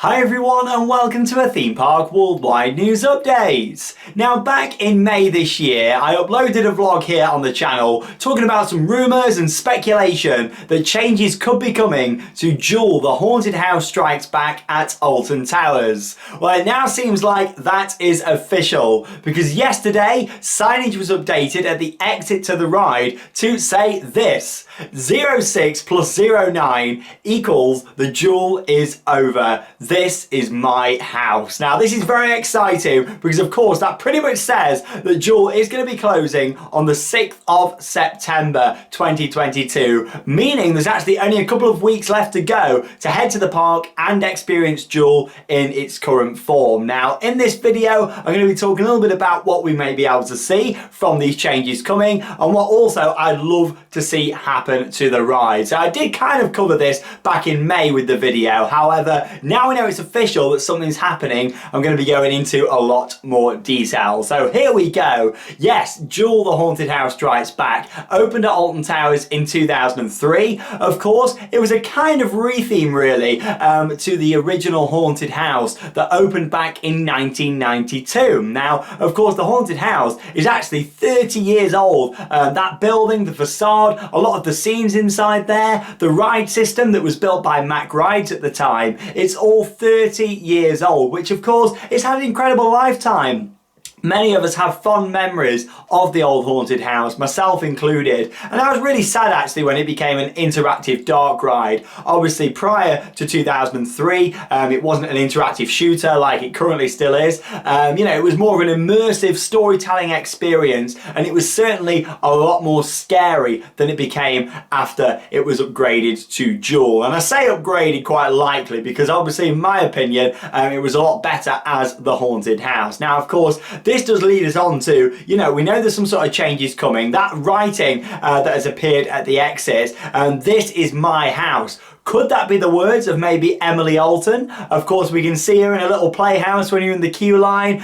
Hi everyone and welcome to a Theme Park Worldwide News Update. Now back in May this year I uploaded a vlog here on the channel talking about some rumours and speculation that changes could be coming to Duel, the haunted house strikes back at Alton Towers. Well, it now seems like that is official because yesterday signage was updated at the exit to the ride to say this: 06 plus 09 equals the Duel is over. This is my house. Now this is very exciting because of course that pretty much says that Duel is going to be closing on the 6th of September 2022, meaning there's actually only a couple of weeks left to go to head to the park and experience Duel in its current form. Now in this video I'm going to be talking a little bit about what we may be able to see from these changes coming and what also I'd love to see happen to the ride. So I did kind of cover this back in May with the video, however now we know it's official that something's happening. I'm going to be going into a lot more detail. So here we go. Yes, Duel the Haunted House Strikes Back opened at Alton Towers in 2003. Of course, it was a kind of re-theme really to the original haunted house that opened back in 1992. Now, of course, the haunted house is actually 30 years old. That building, the facade, a lot of the scenes inside there, the ride system that was built by Mack Rides at the time, it's all 30 years old, which of course it's had an incredible lifetime. Many of us have fond memories of the old haunted house, myself included, and I was really sad actually when it became an interactive dark ride. Obviously prior to 2003 it wasn't an interactive shooter like it currently still is. You know, it was more of an immersive storytelling experience, and it was certainly a lot more scary than it became after it was upgraded to Duel. And I say upgraded quite likely because obviously in my opinion it was a lot better as the haunted house. Now of course this does lead us on to, you know, we know there's some sort of changes coming. That writing that has appeared at the exit, this is my house. Could that be the words of maybe Emily Alton? Of course, we can see her in a little playhouse when you're in the queue line.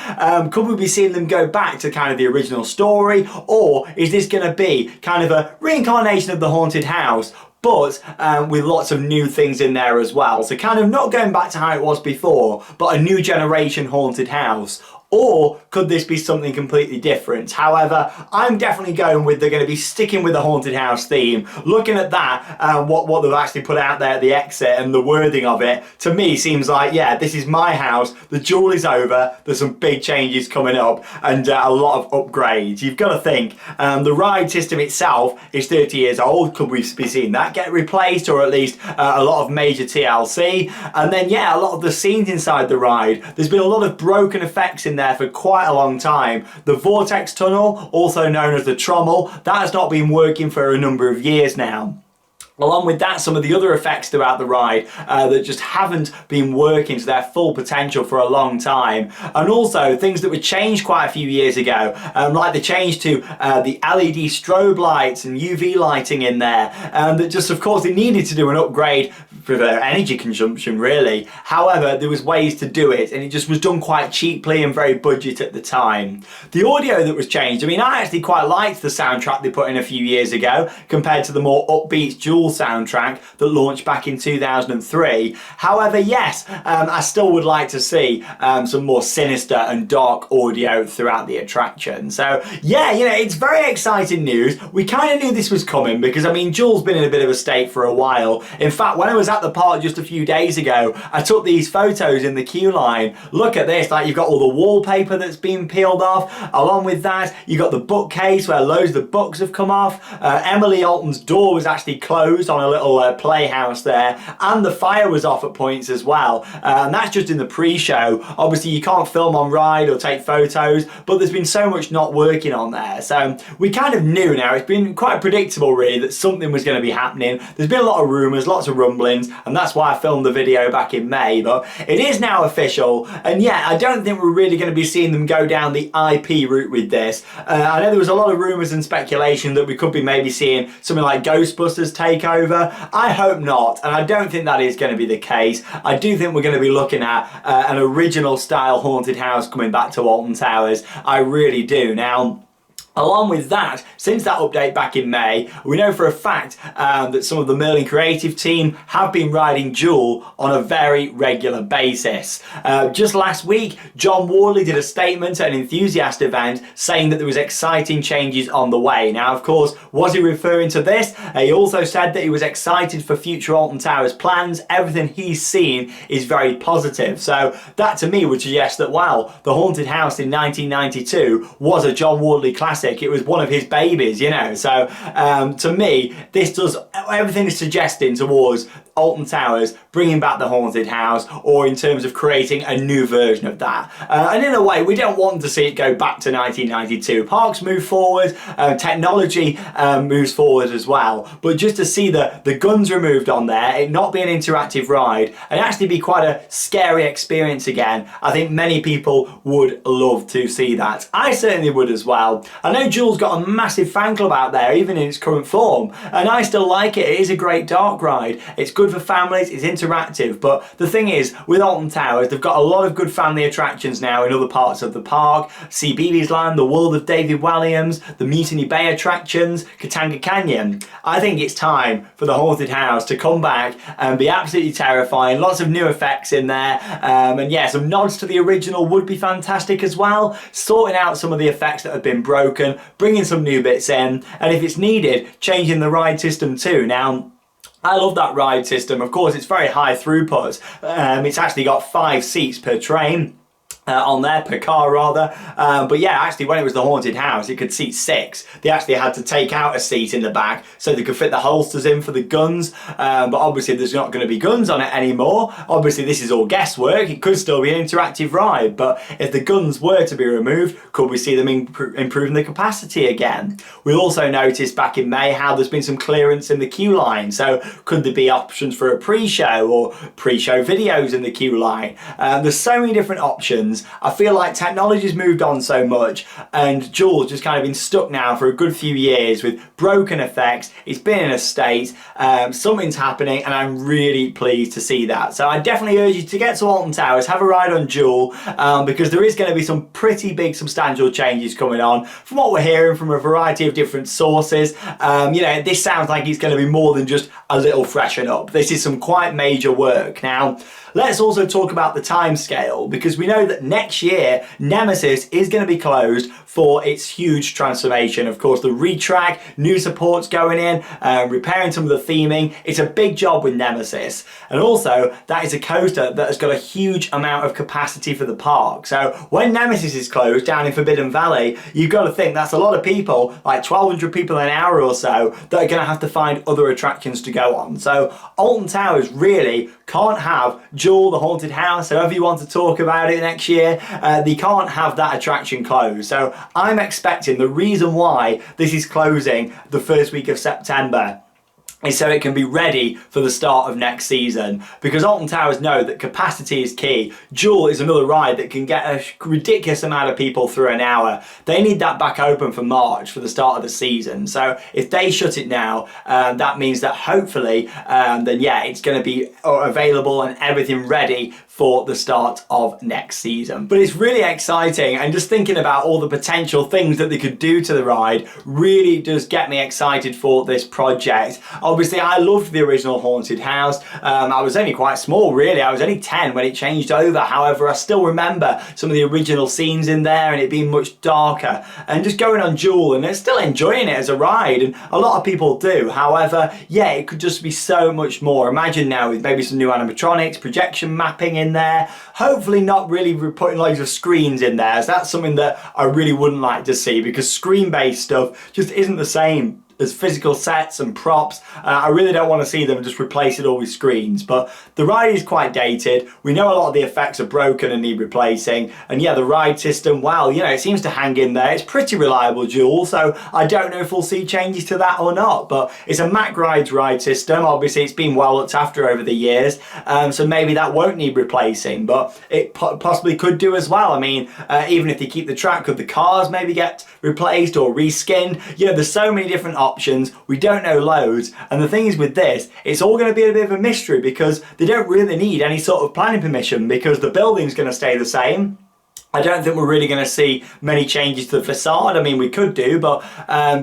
Could we be seeing them go back to kind of the original story? Or is this going to be kind of a reincarnation of the haunted house, but with lots of new things in there as well? So kind of not going back to how it was before, but a new generation haunted house. Or could this be something completely different? However, I'm definitely going with they're going to be sticking with the haunted house theme. Looking at that, what they've actually put out there at the exit and the wording of it, to me seems like, yeah, this is my house, the Duel is over, there's some big changes coming up and a lot of upgrades. You've got to think, the ride system itself is 30 years old. Could we be seeing that get replaced, or at least a lot of major TLC? And then yeah, a lot of the scenes inside the ride, there's been a lot of broken effects in there for quite a long time. The vortex tunnel, also known as the trommel, that has not been working for a number of years now. Along with that, some of the other effects throughout the ride that just haven't been working to their full potential for a long time. And also things that were changed quite a few years ago, like the change to the LED strobe lights and UV lighting in there, that just of course they needed to do an upgrade for their energy consumption really. However, there was ways to do it and it just was done quite cheaply and very budget at the time. The audio that was changed, I mean, I actually quite liked the soundtrack they put in a few years ago compared to the more upbeat Duel soundtrack that launched back in 2003. However, yes, I still would like to see some more sinister and dark audio throughout the attraction. So yeah, you know, it's very exciting news. We kind of knew this was coming because I mean Duel's been in a bit of a state for a while. In fact, when I was at the park just a few days ago, I took these photos in the queue line. Look at this, like you've got all the wallpaper that's been peeled off. Along with that, you've got the bookcase where loads of the books have come off. Emily Alton's door was actually closed on a little playhouse there, and the fire was off at points as well, and that's just in the pre-show. Obviously you can't film on ride or take photos, but there's been so much not working on there, so we kind of knew now. It's been quite predictable really that something was going to be happening. There's been a lot of rumours, lots of rumblings, and that's why I filmed the video back in May, but it is now official. And yeah, I don't think we're really going to be seeing them go down the IP route with this. I know there was a lot of rumours and speculation that we could be maybe seeing something like Ghostbusters take over. I hope not, and I don't think that is going to be the case. I do think we're going to be looking at an original style haunted house coming back to Alton Towers. I really do. Now, Along with that, since that update back in May, we know for a fact that some of the Merlin creative team have been riding Duel on a very regular basis. Just last week, John Wardley did a statement at an enthusiast event saying that there was exciting changes on the way. Now, of course, was he referring to this? He also said that he was excited for future Alton Towers plans. Everything he's seen is very positive. So that to me would suggest that, wow, the Haunted House in 1992 was a John Wardley classic. It was one of his babies, you know. So to me, this does everything is suggesting towards Alton Towers bringing back the Haunted House, or in terms of creating a new version of that. And in a way, we don't want to see it go back to 1992. Parks move forward, technology moves forward as well. But just to see the guns removed on there, it not be an interactive ride, and actually be quite a scary experience again, I think many people would love to see that. I certainly would as well. I know Duel's got a massive fan club out there, even in its current form, and I still like it. It is a great dark ride. It's good for families, it's interactive, but the thing is, with Alton Towers, they've got a lot of good family attractions now in other parts of the park. CBeebies Land, the World of David Walliams, the Mutiny Bay attractions, Katanga Canyon. I think it's time for the Haunted House to come back and be absolutely terrifying. Lots of new effects in there, and yeah, some nods to the original would be fantastic as well. Sorting out some of the effects that have been broken, bringing some new bits in, and if it's needed, changing the ride system too. Now, I love that ride system. Of course, it's very high throughput. It's actually got 5 seats per train. On there, per car rather, but yeah, actually when it was the Haunted House, it could seat 6. They actually had to take out a seat in the back so they could fit the holsters in for the guns, but obviously there's not going to be guns on it anymore. Obviously this is all guesswork. It could still be an interactive ride, but if the guns were to be removed, could we see them improving the capacity again? We also noticed back in May how there's been some clearance in the queue line, so could there be options for a pre-show or pre-show videos in the queue line? There's so many different options. I feel like technology's moved on so much, and Duel's just kind of been stuck now for a good few years with broken effects. It's been in a state, something's happening, and I'm really pleased to see that. So I definitely urge you to get to Alton Towers, have a ride on Duel, because there is going to be some pretty big substantial changes coming on from what we're hearing from a variety of different sources. You know, this sounds like it's going to be more than just a little freshen up. This is some quite major work. Now, let's also talk about the timescale, because we know that next year Nemesis is going to be closed for its huge transformation. Of course, the retrack, new supports going in, repairing some of the theming. It's a big job with Nemesis, and also that is a coaster that has got a huge amount of capacity for the park. So when Nemesis is closed down in Forbidden Valley, you've got to think that's a lot of people, like 1,200 people an hour or so, that are going to have to find other attractions to go on. So Alton Towers really can't have Duel, the Haunted House, however you want to talk about it next year, they can't have that attraction closed. So I'm expecting the reason why this is closing the first week of September is so it can be ready for the start of next season, because Alton Towers know that capacity is key. Duel is another ride that can get a ridiculous amount of people through an hour. They need that back open for March, for the start of the season. So if they shut it now, that means that hopefully then yeah, it's going to be available and everything ready for the start of next season. But it's really exciting, and just thinking about all the potential things that they could do to the ride really does get me excited for this project. Obviously, I loved the original Haunted House. I was only quite small, really. I was only 10 when it changed over. However, I still remember some of the original scenes in there and it being much darker. And just going on Duel and still enjoying it as a ride, and a lot of people do. However, yeah, it could just be so much more. Imagine now with maybe some new animatronics, projection mapping in there. Hopefully not really putting loads of screens in there, as that's something that I really wouldn't like to see, because screen-based stuff just isn't the same as physical sets and props. I really don't want to see them just replace it all with screens, but the ride is quite dated. We know a lot of the effects are broken and need replacing, and yeah, the ride system, well, you know, it seems to hang in there. It's pretty reliable, Duel, so I don't know if we'll see changes to that or not, but it's a Mack Rides ride system. Obviously it's been well looked after over the years, so maybe that won't need replacing, but it possibly could do as well. I mean, even if they keep the track, could the cars maybe get replaced or reskinned? You know, there's so many different options. We don't know loads, and the thing is with this, it's all going to be a bit of a mystery, because they don't really need any sort of planning permission, because the building's going to stay the same. I don't think we're really going to see many changes to the facade. I mean, we could do, but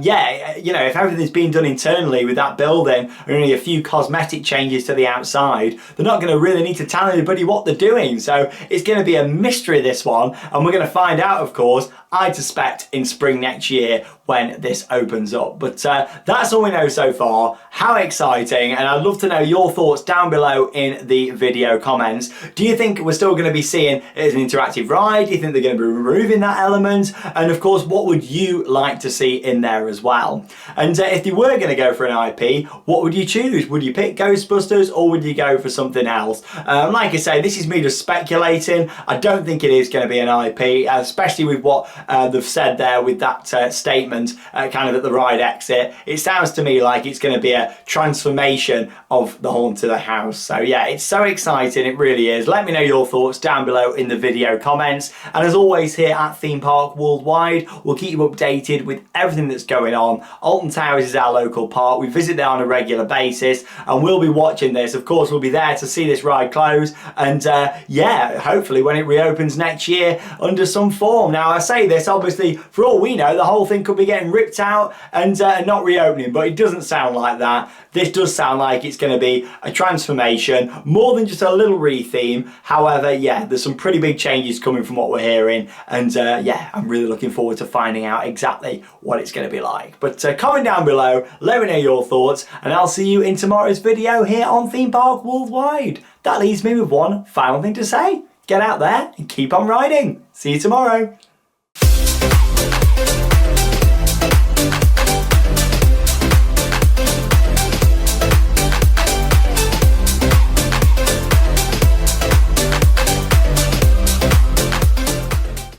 yeah, you know, if everything's being done internally with that building and only a few cosmetic changes to the outside, they're not going to really need to tell anybody what they're doing. So it's going to be a mystery, this one, and we're going to find out, of course, I suspect in spring next year when this opens up. But that's all we know so far. How exciting, and I'd love to know your thoughts down below in the video comments. Do you think we're still going to be seeing it as an interactive ride? Do you think they're going to be removing that element? And of course, what would you like to see in there as well? And if you were going to go for an IP, what would you choose? Would you pick Ghostbusters or would you go for something else? Like I say, this is me just speculating. I don't think it is going to be an IP, especially with what they've said there with that statement kind of at the ride exit. It sounds to me like it's going to be a transformation of the haunted house. So yeah, it's so exciting, it really is. Let me know your thoughts down below in the video comments, and as always here at Theme Park Worldwide, we'll keep you updated with everything that's going on. Alton Towers is our local park. We visit there on a regular basis and we'll be watching this. Of course, we'll be there to see this ride close, and yeah, hopefully when it reopens next year under some form. Now I say this, obviously for all we know the whole thing could be getting ripped out and not reopening, but it doesn't sound like that. This does sound like it's going to be a transformation more than just a little retheme. However, yeah, there's some pretty big changes coming from what we're hearing, and yeah, I'm really looking forward to finding out exactly what it's going to be like. But comment down below, let me know your thoughts, and I'll see you in tomorrow's video here on Theme Park Worldwide. That leaves me with one final thing to say. Get out there and keep on riding. See you tomorrow.